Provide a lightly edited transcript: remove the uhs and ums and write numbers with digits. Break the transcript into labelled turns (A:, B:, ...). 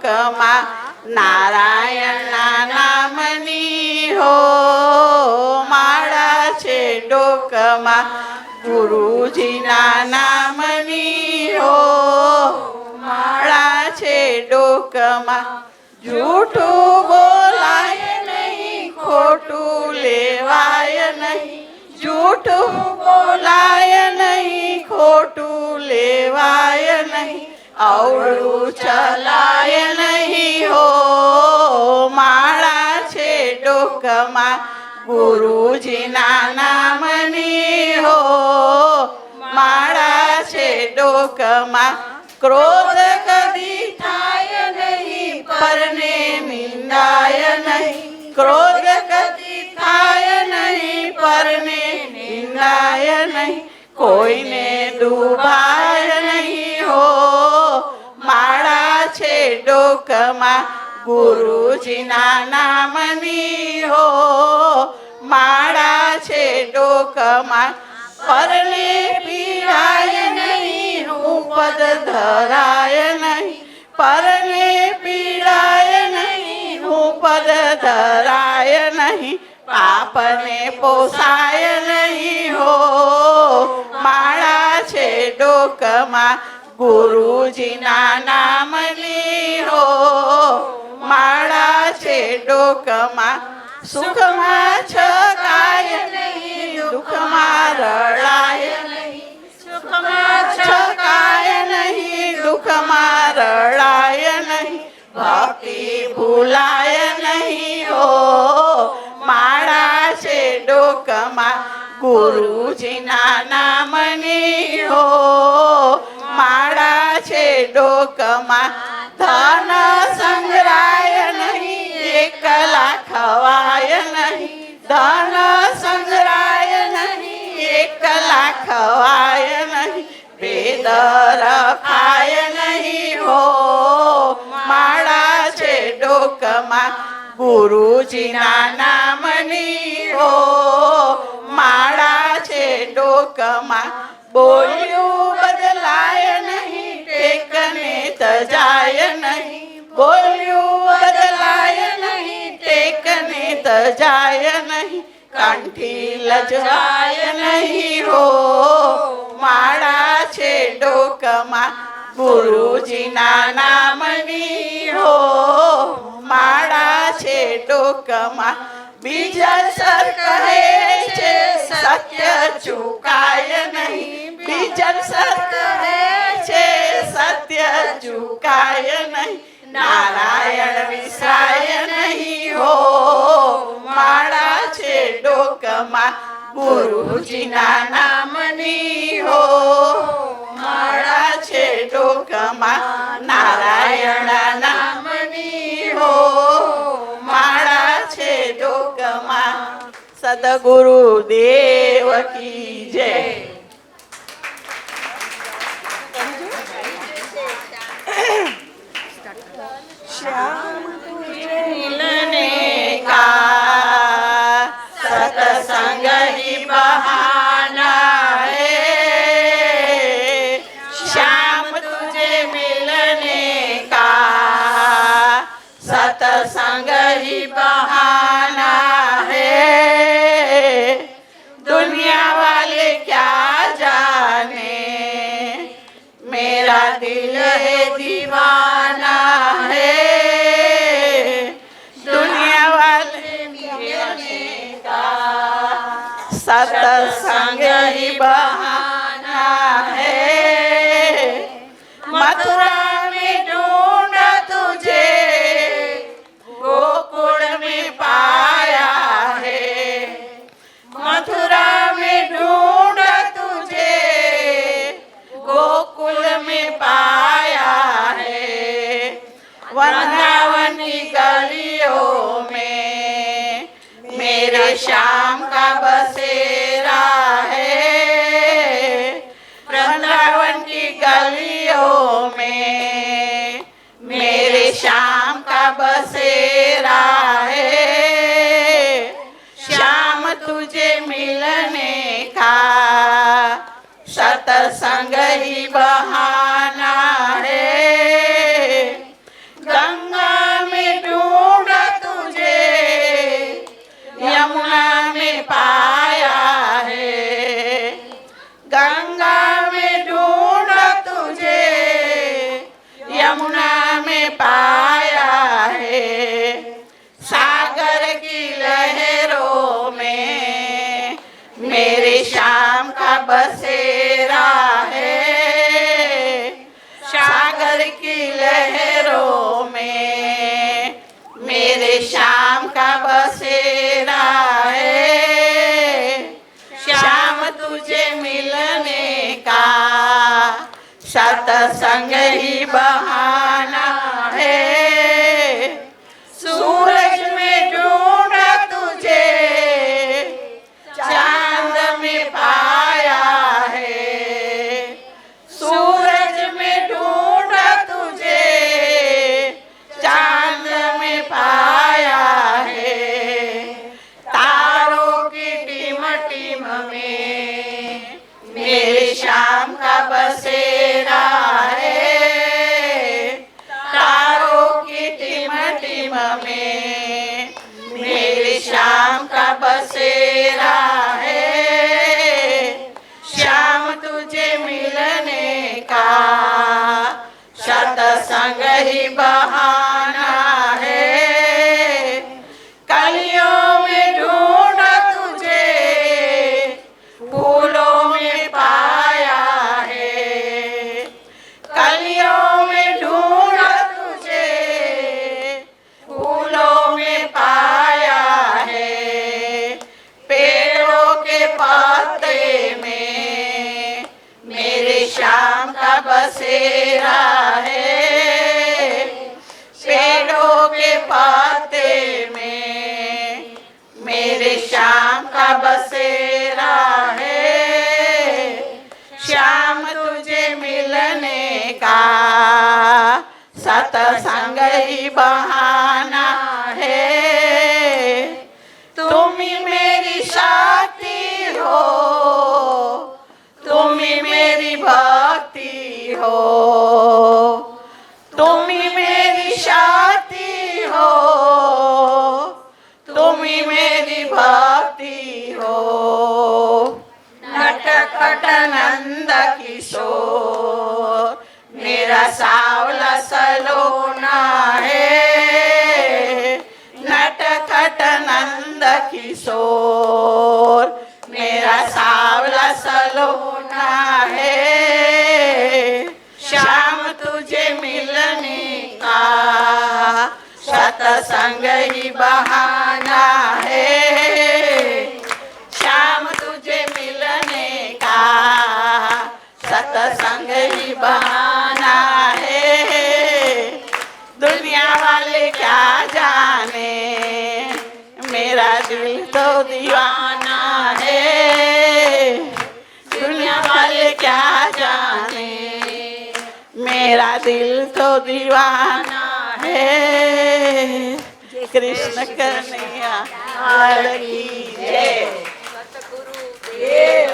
A: ડોકમાં નારાયણના નામની હો માળા છે ડોકમાં ગુરુજીના નામની હો માળા છે ડોકમાં જૂઠું બોલાય નહીં ખોટું લેવાય નહીં જૂઠું બોલાય નહીં ખોટું લેવાય નહીં અવળું ચલાય નહીં હો માળા છે ડોકમાં ગુરુજીના નામની હો માળા છે ડોકમાં ક્રોધ કદી થાય નહીં પરને નિંદાય નહીં ક્રોધ કદી થાય નહીં પરને નિંદાય નહીં કોઈને ડૂબાય નહીં હો માળા છે ડોકમાં ગુરુજીના નામની હો માળા છે ડોકમાં પરને પીડાય નહીં હું પદ ધરાય નહીં પરને પીડાય નહીં હું પદ ધરાય નહીં પાપને પોસાય નહીં હો માળા છે ડોકમાં ગુરુજીના નામની હો માળા છે ડોકમાં સુખમાં છકાય નહીં દુઃખમાં રડાય નહીં સુખમાં છકાય નહીં દુઃખમાં રડાય નહીં ભક્તિ ભૂલાય નહીં હો માળા છે ડોકમાં ગુરુજીના નામની હો માળા છે ડોકમાં ધન સંગ્રહાય નહીં એકલા ખવાય નહીં ધન સંગ્રહાય નહીં એકલા ખવાય નહીં વેદ રખાય નહીં હો માળા છે ડોકમાં ગુરુજીના નામની હો માળા છે ડોકમાં બોલ્યું બદલાય નહીં ટેકને તજાય નહીં બોલ્યું બદલાય નહીં ટેકને તજાય નહીં કંઠી લજાય નહીં હો માળા છે ડોકમાં ગુરુજીના નામની હો માળા છે ડોકમાં બીજા સર કહે છે સત્ય ચૂકાય નહીં બીજા સર કહે છે સત્ય ચૂકાય નહીં નારાયણ વિસરાય નહીં હો માળા છે ડોકમાં ગુરુજીના નામની હો માળા છે ડોકમાં નારાયણના નામની હો માળા છે ડોકમાં સદગુરુ દેવ કી જય श्याम तुझे मिलने का सत्संग ही बहाना है श्याम तुझे मिलने का सत्संग ही बहाना है दुनिया वाले क्या जाने मेरा दिल है दीवाना है दुनिया वाले मिलने का सत्संग ही बहाना है मथुरा में ढूंढा तुझे गोकुल में पाया है मथुरा में ढूंढा तुझे गोकुल में पाया है वृंदावन की गलियों में मेरे श्याम का बसेरा है वृंदावन की गलियों में मेरे श्याम का बसेरा है श्याम तुझे मिलने का सत्संग ही बहाना है गंगा सत्संग ही बहाना है। सूरज में ढूंढा तुझे, चांद में पाया है। सूरज में ढूंढा तुझे, चांद में पाया है। तारों की टीम टीम में मेरे शाम का बसेरा है। तारों की टीम टीम में मेरे शाम का बसेरा है। शाम तुझे मिलने का सत्संग ही बहाना है। कलियों में ढूंढा तुझे, फूलों में पाया है। कलियों में ढूंढा तुझे, फूलों में पाया है। पेड़ों के पत्ते में मेरे शाम का बसेरा है। पेड़ों के पत्ते में मेरे शाम का बसेरा है। शाम तुझे मिलने का सत्संग ही बहाना है। तुम ही मेरी शक्ति हो, तुम ही मेरी भक्ति हो। तुम ही मेरी शक्ति हो, तुम ही मेरी भक्ति हो। नटखट नंद किशोर मेरा सावला सलोना है। नटखट नंद किशोर मेरा सावला सलोना है। शाम तुझे मिलने का सत्संग ही बहाना है। शाम तुझे मिलने का सत्संग ही बहाना है। दुनिया वाले क्या जाने, मेरा दिल तो दीवाना है। दुनिया वाले क्या जाने, मेरा दिल तो दीवाना है। कृष्ण कन्हैया लाल की जय। सतगुरु देव